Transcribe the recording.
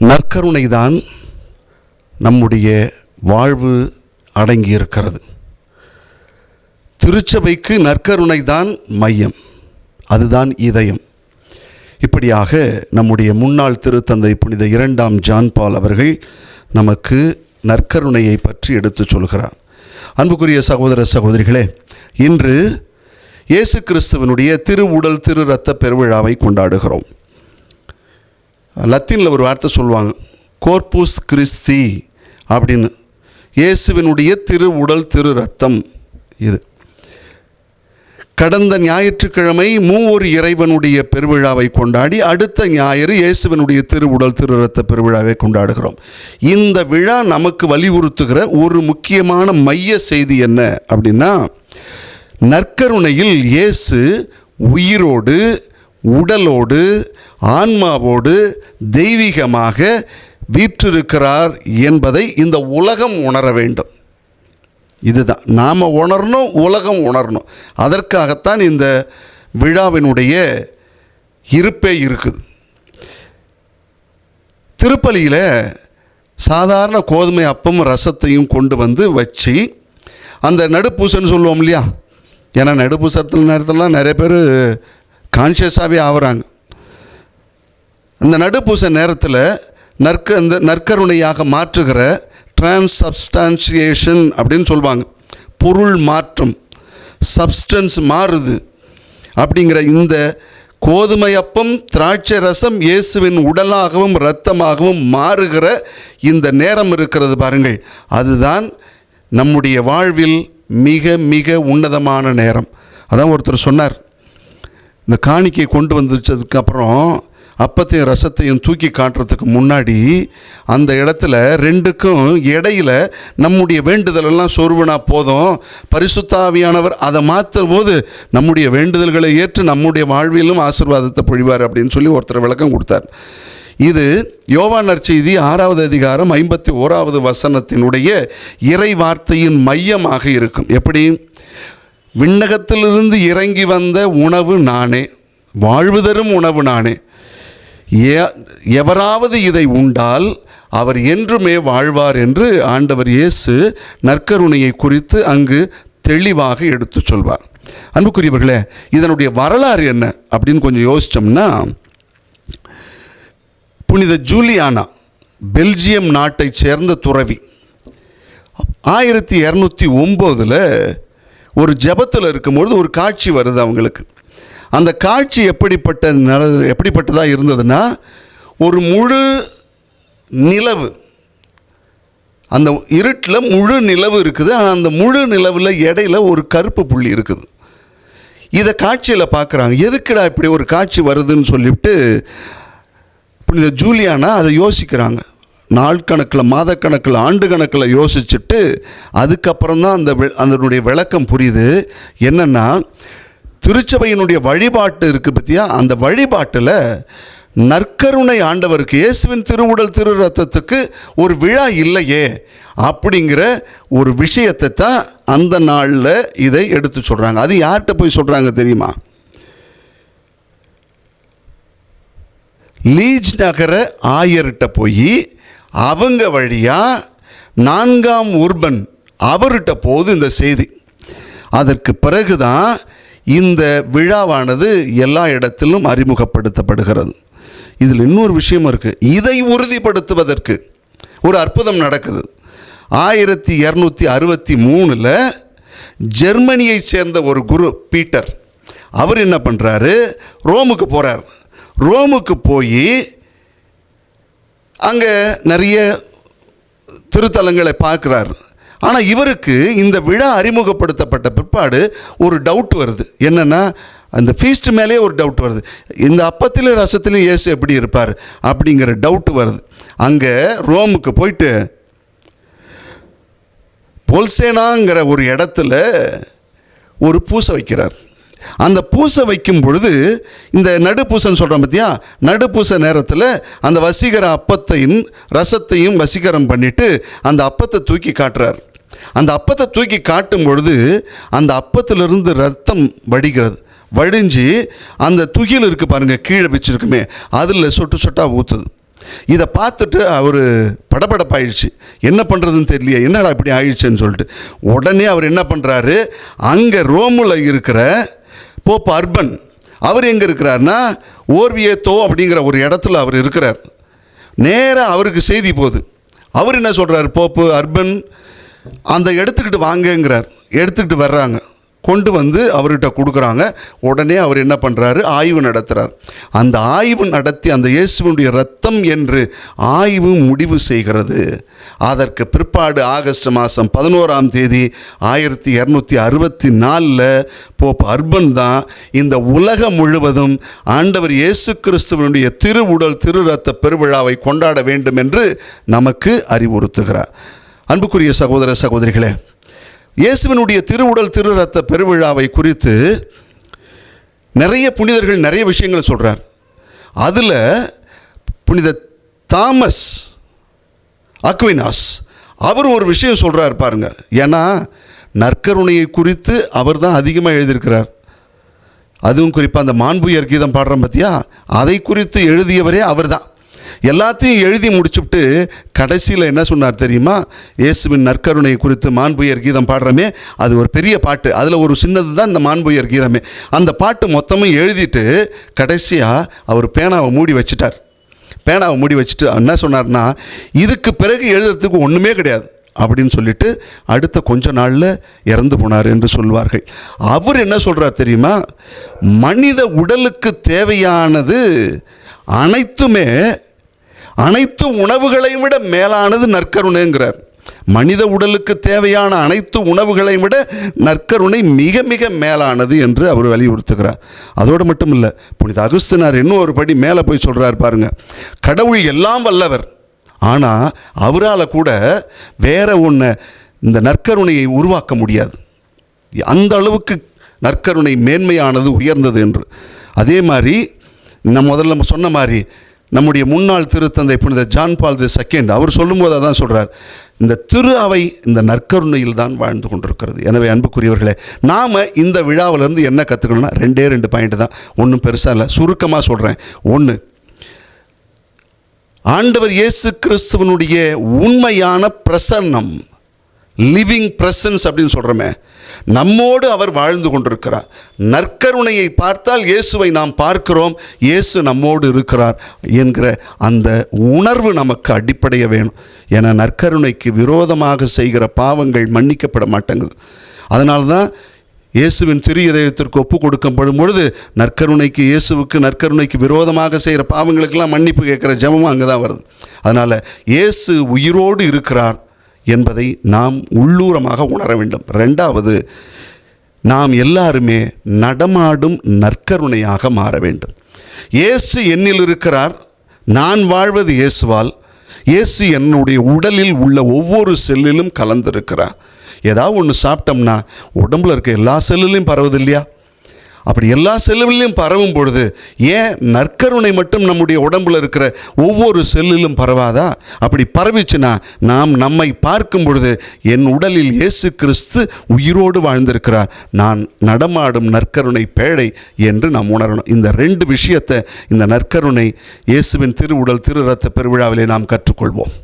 நற்கருணை தான் நம்முடைய வாழ்வு அடங்கியிருக்கிறது. திருச்சபைக்கு நற்கருணை தான் மையம், அதுதான் இதயம். இப்படியாக நம்முடைய முன்னாள் திருத்தந்தை புனித 2ஆம் ஜான் பால் அவர்கள் நமக்கு நற்கருணையை பற்றி எடுத்து சொல்கிறார். அன்புக்குரிய சகோதர சகோதரிகளே, இன்று இயேசு கிறிஸ்துவனுடைய திருவுடல் திரு இரத்த பெருவிழாவை கொண்டாடுகிறோம். லத்தீனில் ஒரு வார்த்தை சொல்லுவாங்க, கோர்புஸ் கிறிஸ்தி அப்படின்னு. இயேசுவினுடைய திருவுடல் திரு இரத்தம் இது. கடந்த ஞாயிற்றுக்கிழமை மூவொரு இறைவனுடைய பெருவிழாவை கொண்டாடி அடுத்த ஞாயிறு இயேசுவினுடைய திருவுடல் திரு இரத்த பெருவிழாவை கொண்டாடுகிறோம். இந்த விழா நமக்கு வலியுறுத்துகிற ஒரு முக்கியமான மைய செய்தி என்ன அப்படின்னா, நற்கருணையில் இயேசு உயிரோடு உடலோடு ஆன்மாவோடு தெய்வீகமாக வீற்றிருக்கிறார் என்பதை இந்த உலகம் உணர வேண்டும். இதுதான் நாம் உணரணும், உலகம் உணரணும். அதற்காகத்தான் இந்த விழாவினுடைய இருப்பே இருக்குது. திருப்பலியில் சாதாரண கோதுமை அப்பம் ரசத்தையும் கொண்டு வந்து வச்சு அந்த நடுப்பூசன்னு சொல்லுவோம் இல்லையா, ஏன்னா நடுப்பூசத்தில் நேரத்திலலாம் நிறைய பேர் கான்ஷியஸாகவே ஆகிறாங்க. அந்த நடுப்பூச நேரத்தில் அந்த நற்கருணையாக மாற்றுகிற டிரான்ஸ்சப்ஸ்டான்சியேஷன் அப்படின்னு சொல்லுவாங்க. பொருள் மாற்றம், சப்ஸ்டன்ஸ் மாறுது அப்படிங்கிற இந்த கோதுமை அப்பம் திராட்சை ரசம் இயேசுவின் உடலாகவும் இரத்தமாகவும் மாறுகிற இந்த நேரம் இருக்கிறது பாருங்கள், அதுதான் நம்முடைய வாழ்வில் மிக மிக உன்னதமான நேரம். அதான் ஒருத்தர் சொன்னார், இந்த காணிக்கை கொண்டு வந்துச்சதுக்கப்புறம் அப்பத்தையும் ரசத்தையும் தூக்கி காட்டுறதுக்கு முன்னாடி அந்த இடத்துல ரெண்டுக்கும் இடையில் நம்முடைய வேண்டுதலெல்லாம் சொருவினா போதும், பரிசுத்தாவியானவர் அதை மாற்றும் போது நம்முடைய வேண்டுதல்களை ஏற்று நம்முடைய வாழ்விலும் ஆசீர்வாதத்தை பொழிவார் அப்படின்னு சொல்லி ஒருத்தர் விளக்கம் கொடுத்தார். இது யோவான் நற்செய்தி 6வது அதிகாரம் 51வது வசனத்தினுடைய இறை வார்த்தையின் மையமாக இருக்கும். எப்படி? விண்ணகத்திலிருந்து இறங்கி வந்த உணவு நானே, வாழ்வு தரும் உணவு நானே, எவராவது இதை உண்டால் அவர் என்றுமே வாழ்வார் என்று ஆண்டவர் இயேசு நற்கருணையை குறித்து அங்கு தெளிவாக எடுத்து சொல்வார். அன்புக்குரியவர்களே, இதனுடைய வரலாறு என்ன அப்படின்னு கொஞ்சம் யோசித்தோம்னா, புனித ஜூலியானா பெல்ஜியம் நாட்டை சேர்ந்த துறவி 1209 ஒரு ஜெபத்தில் இருக்கும்பொழுது ஒரு காட்சி வருது அவங்களுக்கு. அந்த காட்சி எப்படிப்பட்டதாக இருந்ததுன்னா, ஒரு முழு நிலவு, அந்த இருட்டில் முழு நிலவு இருக்குது. ஆனால் அந்த முழு நிலவில் இடையில ஒரு கருப்பு புள்ளி இருக்குது. இதை காட்சியில் பார்க்குறாங்க. எதுக்குடா இப்படி ஒரு காட்சி வருதுன்னு சொல்லிவிட்டு புனித ஜூலியானா அதை யோசிக்கிறாங்க. நாள் கணக்கில், மாதக்கணக்கில், ஆண்டு கணக்கில் யோசிச்சுட்டு அதுக்கப்புறம் தான் அதனுடைய விளக்கம் புரியுது. என்னென்னா, திருச்சபையினுடைய வழிபாட்டு இருக்குது பற்றியா, அந்த வழிபாட்டில் நற்கருணை ஆண்டவருக்கு, இயேசுவின் திருவுடல் திரு இரத்தத்துக்கு ஒரு விழா இல்லையே அப்படிங்கிற ஒரு விஷயத்தை தான் அந்த நாளில் இதை எடுத்து சொல்கிறாங்க. அது யார்கிட்ட போய் சொல்கிறாங்க தெரியுமா? லீஜ் நகர ஆயர்கிட்ட போய் அவங்க வழியாக 4ஆம் உர்பன் அவர்கிட்ட போகுது இந்த செய்தி. அதற்கு பிறகுதான் இந்த விழாவானது எல்லா இடத்திலும் அறிமுகப்படுத்தப்படுகிறது. இதில் இன்னொரு விஷயம் இருக்குது. இதை உறுதிப்படுத்துவதற்கு ஒரு அற்புதம் நடக்குது. 1263 ஜெர்மனியை சேர்ந்த ஒரு குரு பீட்டர், அவர் என்ன பண்ணுறாரு, ரோமுக்கு போகிறார். ரோமுக்கு போய் அங்கே நிறைய திருத்தலங்களை பார்க்குறார். ஆனால் இவருக்கு இந்த விழா அறிமுகப்படுத்தப்பட்ட பிற்பாடு ஒரு டவுட் வருது. என்னென்னா, அந்த ஃபீஸ்ட் மேலே ஒரு டவுட் வருது. இந்த அப்பத்திலும் ரசத்திலும் இயேசு எப்படி இருப்பார் அப்படிங்கிற டவுட் வருது. அங்கே ரோமுக்கு போயிட்டு பொல்சேனாங்கிற ஒரு இடத்துல ஒரு பூசை வைக்கிறார். அந்த பூசை வைக்கும் பொழுது, இந்த நடுப்பூசன்னு சொல்கிறோம் பார்த்தியா, நடுப்பூச நேரத்தில் அந்த வசீகர அப்பத்தையும் ரசத்தையும் வசீகரம் பண்ணிவிட்டு அந்த அப்பத்தை தூக்கி காட்டுறார். அந்த அப்பத்தை தூக்கி காட்டும் பொழுது அந்த அப்பத்திலிருந்து ரத்தம் வடிகிறது. வடிஞ்சு அந்த துகில் இருக்குது பாருங்கள், கீழே வச்சுருக்குமே, அதில் சொட்டு சொட்டாக ஊற்றுது. இதை பார்த்துட்டு அவர் படபடப்பாயிடுச்சு. என்ன பண்ணுறதுன்னு தெரியலையே, என்னடா இப்படி ஆயிடுச்சுன்னு சொல்லிட்டு உடனே அவர் என்ன பண்ணுறாரு, அங்கே ரோமில் இருக்கிற போப் அர்பன், அவர் எங்கே இருக்கிறார்னா ஓர்வியேத்தோ அப்படிங்கிற ஒரு இடத்துல அவர் இருக்கிறார். நேராக அவருக்கு செய்தி போகுது. அவர் என்ன சொல்கிறார், போப்பு அர்பன் அந்த எடுத்துக்கிட்டு வாங்கங்கிறார். எடுத்துக்கிட்டு வர்றாங்க, கொண்டு வந்து அவர்கிட்ட கொடுக்குறாங்க. உடனே அவர் என்ன பண்ணுறாரு, ஆய்வு நடத்துகிறார். அந்த ஆய்வு நடத்தி அந்த இயேசுவினுடைய இரத்தம் என்று ஆய்வு முடிவு செய்கிறது. அதற்கு பிற்பாடு ஆகஸ்ட் மாதம் 11ஆம் தேதி 1264 போப் அர்பன் தான் இந்த உலகம் முழுவதும் ஆண்டவர் இயேசு கிறிஸ்துவனுடைய திருவுடல் திரு இரத்த பெருவிழாவை கொண்டாட வேண்டும் என்று நமக்கு அறிவுறுத்துகிறார். அன்புக்குரிய சகோதர சகோதரிகளே, இயேசுவினுடைய திருவுடல் திரு இரத்த பெருவிழாவை குறித்து நிறைய புனிதர்கள் நிறைய விஷயங்களை சொல்கிறார். அதில் புனித தாமஸ் அக்வினாஸ் அவர் ஒரு விஷயம் சொல்கிறார் பாருங்க. ஏன்னா நற்கருணையை குறித்து அவர் தான் அதிகமாக எழுதியிருக்கிறார். அதுவும் குறிப்பாக அந்த மாண்புயர் கீதம் பாடுறோம் பார்த்தியா, அதை குறித்து எழுதியவரே அவர் தான். எல்லாத்தையும் எழுதி முடிச்சுட்டு கடைசியில் என்ன சொன்னார் தெரியுமா, இயேசுவின் நற்கருணை குறித்து மாண்புயர் கீதம் பாடுறோமே, அது ஒரு பெரிய பாட்டு, அதில் ஒரு சின்னது தான் இந்த மாண்புயர் கீதமே. அந்த பாட்டு மொத்தமும் எழுதிட்டு கடைசியாக அவர் பேனாவை மூடி வச்சுட்டார். பேனாவை மூடி வச்சுட்டு என்ன சொன்னார்னா, இதுக்கு பிறகு எழுதுறதுக்கு ஒன்றுமே கிடையாது அப்படின்னு சொல்லிட்டு அடுத்த கொஞ்ச நாளில் இறந்து போனார் என்று சொல்வார்கள். அவர் என்ன சொல்கிறார் தெரியுமா, மனித உடலுக்கு தேவையானது அனைத்து உணவுகளை விட மேலானது நற்கருணைங்கிறார். மனித உடலுக்கு தேவையான அனைத்து உணவுகளை விட நற்கருணை மிக மிக மேலானது என்று அவர் வலியுறுத்துகிறார். அதோடு மட்டும் இல்லை, புனித அகுஸ்தினார் இன்னும் ஒரு படி மேலே போய் சொல்கிறார் பாருங்க. கடவுள் எல்லாம் வல்லவர், ஆனால் அவரால் கூட வேற ஒன்று இந்த நற்கருணையை உருவாக்க முடியாது. அந்த அளவுக்கு நற்கருணை மேன்மையானது, உயர்ந்தது என்று. அதே மாதிரி முதல்ல சொன்ன மாதிரி நம்முடைய முன்னாள் திருத்தந்தை புனித ஜான் பால் II அவர் சொல்லும்போது அதான் சொல்கிறார், இந்த திரு அவை இந்த நற்கருணையில் தான் வாழ்ந்து கொண்டிருக்கிறது. எனவே அன்புக்குரியவர்களே, நாம் இந்த விழாவிலேருந்து என்ன கற்றுக்கணும்னா 2 பாயிண்ட் தான், ஒன்றும் பெருசாக இல்லை, சுருக்கமாக சொல்கிறேன். 1, ஆண்டவர் இயேசு கிறிஸ்துவனுடைய உண்மையான பிரசன்னம், லிவிங் பிரசன்ஸ் அப்படின்னு சொல்கிறோமே, நம்மோடு அவர் வாழ்ந்து கொண்டிருக்கிறார். நற்கருணையை பார்த்தால் இயேசுவை நாம் பார்க்கிறோம், இயேசு நம்மோடு இருக்கிறார் என்கிற அந்த உணர்வு நமக்கு அடிப்படைய வேணும். ஏன்னா நற்கருணைக்கு விரோதமாக செய்கிற பாவங்கள் மன்னிக்கப்பட மாட்டேங்குது. அதனால தான் இயேசுவின் திரு இதயத்திற்கு ஒப்பு கொடுக்கப்படும் பொழுது இயேசுவுக்கு நற்கருணைக்கு விரோதமாக செய்கிற பாவங்களுக்கெல்லாம் மன்னிப்பு கேட்குற ஜெபமும் அங்கே தான் வருது. அதனால் இயேசு உயிரோடு இருக்கிறார் என்பதை நாம் உள்ளூரமாக உணர வேண்டும். 2வது, நாம் எல்லாருமே நடமாடும் நற்கருணையாக மாற வேண்டும். இயேசு என்னில் இருக்கிறார், நான் வாழ்வது இயேசுவால், இயேசு என்னுடைய உடலில் உள்ள ஒவ்வொரு செல்லிலும் கலந்திருக்கிறார். ஏதாவது ஒன்று சாப்பிட்டோம்னா உடம்புல இருக்க எல்லா செல்லுலையும் பரவுது இல்லையா? அப்படி எல்லா செல்லுலையும் பரவும் பொழுது ஏன் நற்கருணை மட்டும் நம்முடைய உடம்புல இருக்கிற ஒவ்வொரு செல்லிலும் பரவாதா? அப்படி பரவிச்சுன்னா நாம் நம்மை பார்க்கும் பொழுது என் உடலில் இயேசு கிறிஸ்து உயிரோடு வாழ்ந்திருக்கிறார், நான் நடமாடும் நற்கருணை பேழை என்று நாம் உணரணும். இந்த 2 விஷயத்தை இந்த நற்கருணை இயேசுவின் திருவுடல் திரு இரத்த பெருவிழாவிலே நாம் கற்றுக்கொள்வோம்.